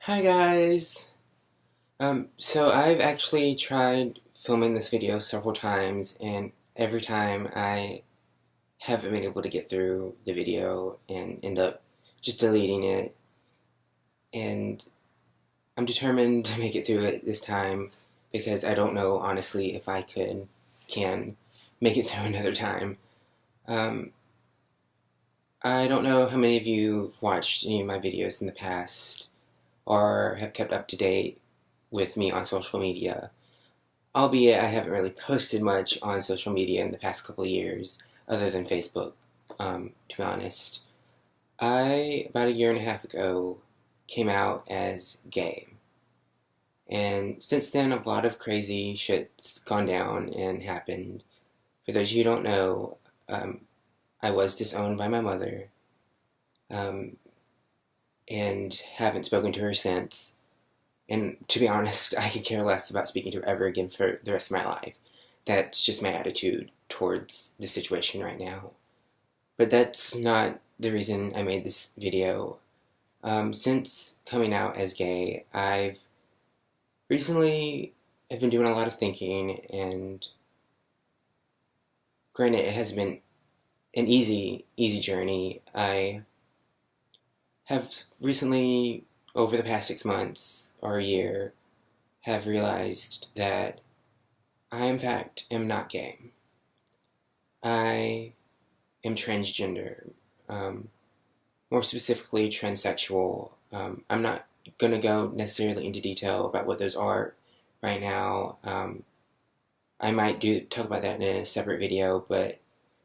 Hi guys! So I've actually tried filming this video several times, and every time I haven't been able to get through the video and end up just deleting it. And I'm determined to make it through it this time because I don't know, honestly, if I can make it through another time. Um, I don't know how many of you have watched any of my videos in the past or have kept up to date with me on social media. Albeit I haven't really posted much on social media in the past couple of years, other than Facebook, to be honest. About a year and a half ago, came out as gay. And since then, a lot of crazy shit's gone down and happened. For those of you who don't know, I was disowned by my mother, um, and haven't spoken to her since. And to be honest, I could care less about speaking to her ever again for the rest of my life. That's just my attitude towards the situation right now. But that's not the reason I made this video. Since coming out as gay, I've recently have been doing a lot of thinking, and granted, it has been an easy journey. I have recently, over the past 6 months or a year, have realized that I, in fact, am not gay. I am transgender, more specifically transsexual. I'm not going to go necessarily into detail about what those are right now. I might talk about that in a separate video, but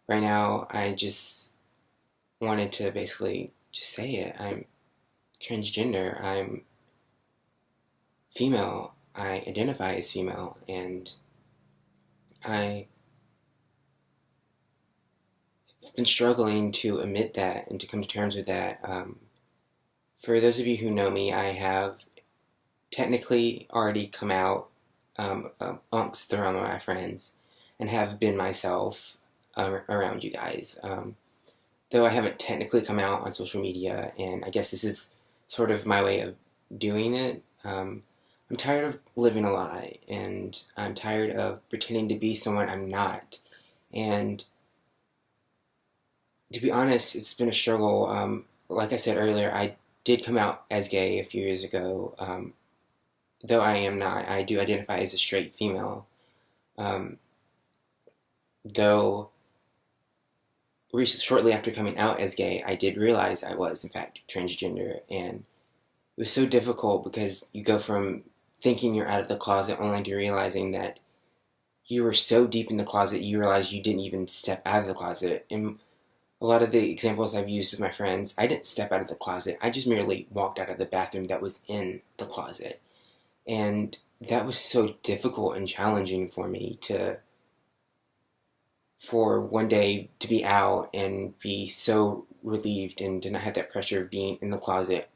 right now I just wanted to basically just say it. I'm transgender. I'm female. I identify as female, and I've been struggling to admit that and to come to terms with that. For those of you who know me, I have technically already come out amongst the realm of my friends and have been myself around you guys. Though I haven't technically come out on social media, and I guess this is sort of my way of doing it. I'm tired of living a lie, and I'm tired of pretending to be someone I'm not. And to be honest, it's been a struggle. Like I said earlier, I did come out as gay a few years ago, though I am not. I do identify as a straight female. Um, though shortly after coming out as gay, I did realize I was, in fact, transgender, and it was so difficult because you go from thinking you're out of the closet only to realizing that you were so deep in the closet you realize you didn't even step out of the closet. And a lot of the examples I've used with my friends, I didn't step out of the closet. I just merely walked out of the bathroom that was in the closet. And that was so difficult and challenging for me for one day to be out and be so relieved and to not have that pressure of being in the closet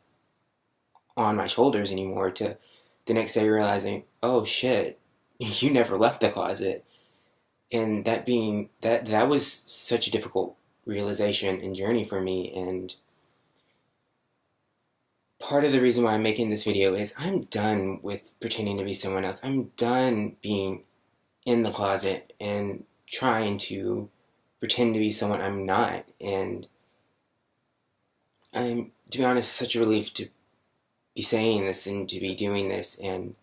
on my shoulders anymore, to the next day realizing, oh shit, you never left the closet. And that was such a difficult realization and journey for me. And part of the reason why I'm making this video is I'm done with pretending to be someone else. I'm done being in the closet and trying to pretend to be someone I'm not. And I'm, to be honest, such a relief to be saying this and to be doing this. And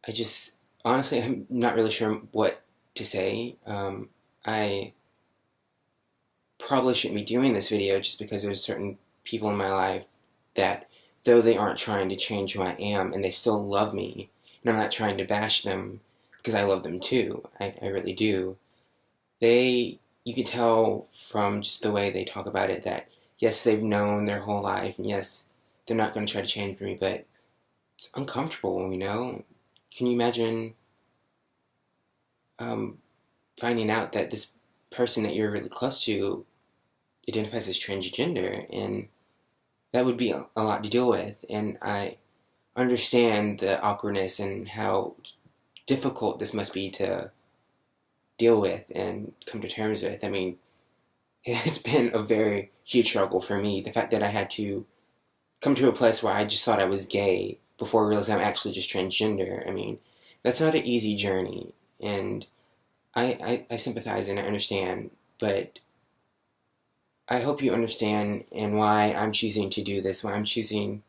I just, honestly, I'm not really sure what to say. I probably shouldn't be doing this video just because there's certain people in my life that, though they aren't trying to change who I am, and they still love me, and I'm not trying to bash them because I love them too. I really do. You can tell from just the way they talk about it that, yes, they've known their whole life, and yes, they're not going to try to change me, but it's uncomfortable, you know? Can you imagine finding out that this person that you're really close to identifies as transgender, and that would be a lot to deal with. And I understand the awkwardness and how difficult this must be to deal with and come to terms with. I mean, it's been a very huge struggle for me. The fact that I had to come to a place where I just thought I was gay before realizing I'm actually just transgender. I mean, that's not an easy journey, and I sympathize and I understand, but I hope you understand and why I'm choosing to do this, why I'm choosing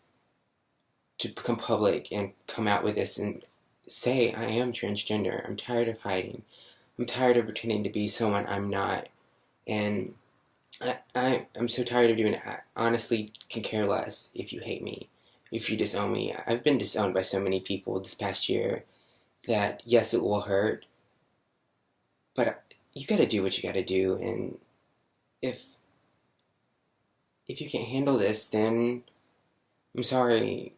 to become public and come out with this and say I am transgender. I'm tired of hiding. I'm tired of pretending to be someone I'm not. And I'm so tired of doing it. I honestly can care less if you hate me, if you disown me. I've been disowned by so many people this past year that, yes, it will hurt, but you gotta do what you gotta do. And if if you can't handle this, then I'm sorry.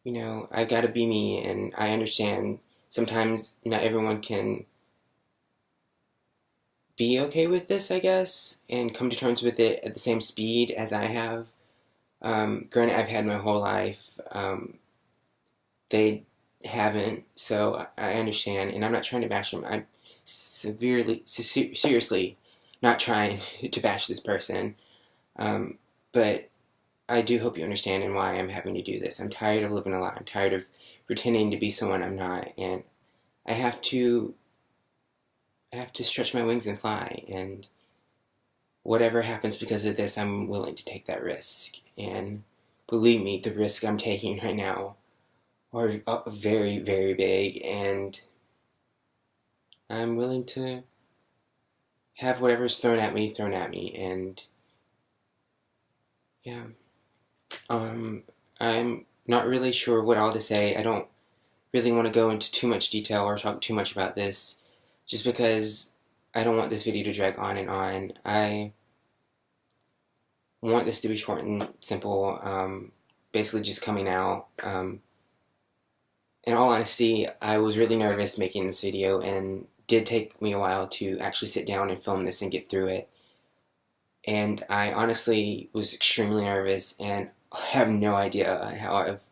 You know, I've got to be me, and I understand sometimes not everyone can be okay with this, I guess, and come to terms with it at the same speed as I have. Granted, I've had my whole life. They haven't, so I understand, and I'm not trying to bash them. I'm seriously not trying to bash this person, but I do hope you understand and why I'm having to do this. I'm tired of living a lie. I'm tired of pretending to be someone I'm not, and I have to stretch my wings and fly. And whatever happens because of this, I'm willing to take that risk. And believe me, the risk I'm taking right now are very, very big, and I'm willing to have whatever's thrown at me, and yeah. I'm not really sure what all to say. I don't really want to go into too much detail or talk too much about this, just because I don't want this video to drag on and on. I want this to be short and simple, basically just coming out. In all honesty, I was really nervous making this video, and did take me a while to actually sit down and film this and get through it. And I honestly was extremely nervous, and I have no idea how I've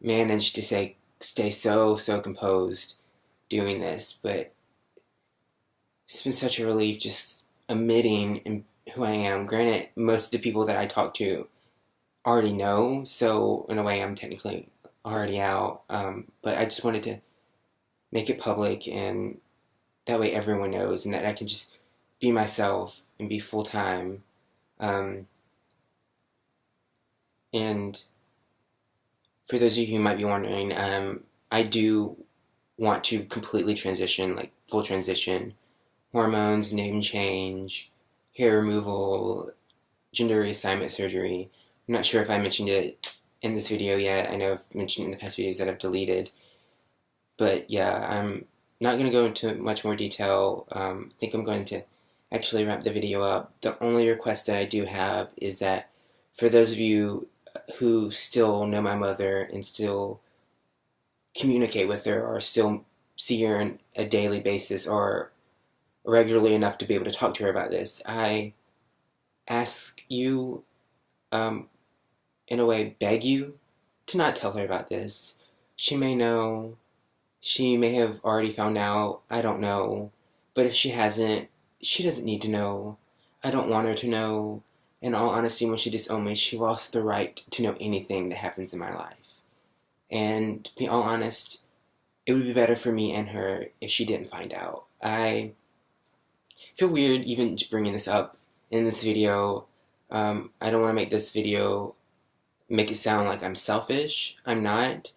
managed to stay so composed doing this, but it's been such a relief just admitting who I am. Granted, most of the people that I talk to already know, so in a way I'm technically already out, but I just wanted to make it public, and that way everyone knows, and that I can just be myself and be full-time. And for those of you who might be wondering, I do want to completely transition, like full transition. Hormones, name change, hair removal, gender reassignment surgery. I'm not sure if I mentioned it in this video yet. I know I've mentioned it in the past videos that I've deleted. But yeah, I'm not going to go into much more detail. I think I'm going to actually wrap the video up. The only request that I do have is that for those of you who still know my mother and still communicate with her or still see her on a daily basis or regularly enough to be able to talk to her about this, I ask you, in a way, beg you to not tell her about this. She may know, she may have already found out, I don't know, but if she hasn't, she doesn't need to know. I don't want her to know. In all honesty, when she disowned me, she lost the right to know anything that happens in my life. And to be all honest, it would be better for me and her if she didn't find out. I feel weird even just bringing this up in this video. I don't want to make this video make it sound like I'm selfish. I'm not.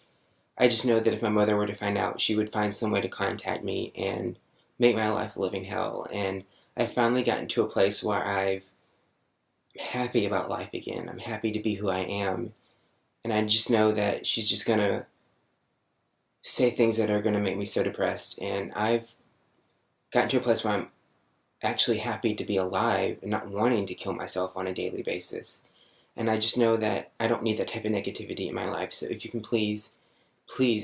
I just know that if my mother were to find out, she would find some way to contact me and make my life a living hell. And I've finally gotten to a place where I'm happy about life again. I'm happy to be who I am. And I just know that she's just going to say things that are going to make me so depressed. And I've gotten to a place where I'm actually happy to be alive and not wanting to kill myself on a daily basis. And I just know that I don't need that type of negativity in my life. So if you can please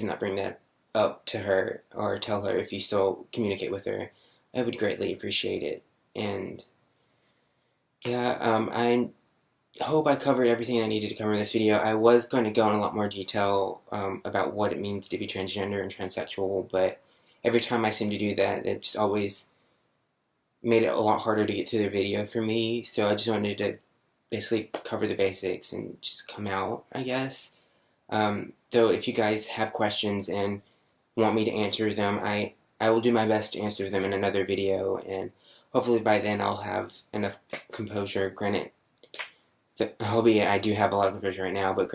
not bring that up to her or tell her if you still communicate with her, I would greatly appreciate it. And yeah, I hope I covered everything I needed to cover in this video. I was going to go in a lot more detail about what it means to be transgender and transsexual, but every time I seem to do that, it just always made it a lot harder to get through the video for me. So I just wanted to basically cover the basics and just come out, I guess. Though if you guys have questions and want me to answer them, I will do my best to answer them in another video, and hopefully by then I'll have enough composure. Granted, albeit I do have a lot of composure right now, but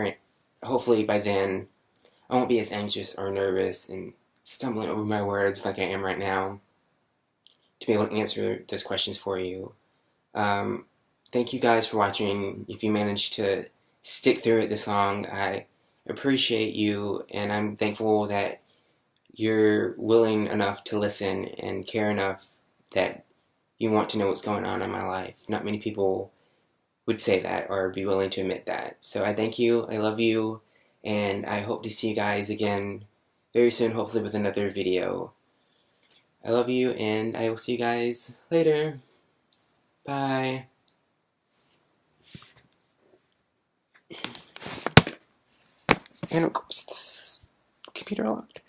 hopefully by then I won't be as anxious or nervous and stumbling over my words like I am right now to be able to answer those questions for you. Thank you guys for watching. If you managed to stick through it this long, I appreciate you, and I'm thankful that you're willing enough to listen and care enough that you want to know what's going on in my life. Not many people would say that or be willing to admit that. So I thank you, I love you, and I hope to see you guys again very soon, hopefully with another video. I love you, and I will see you guys later. Bye. And of course, this computer locked.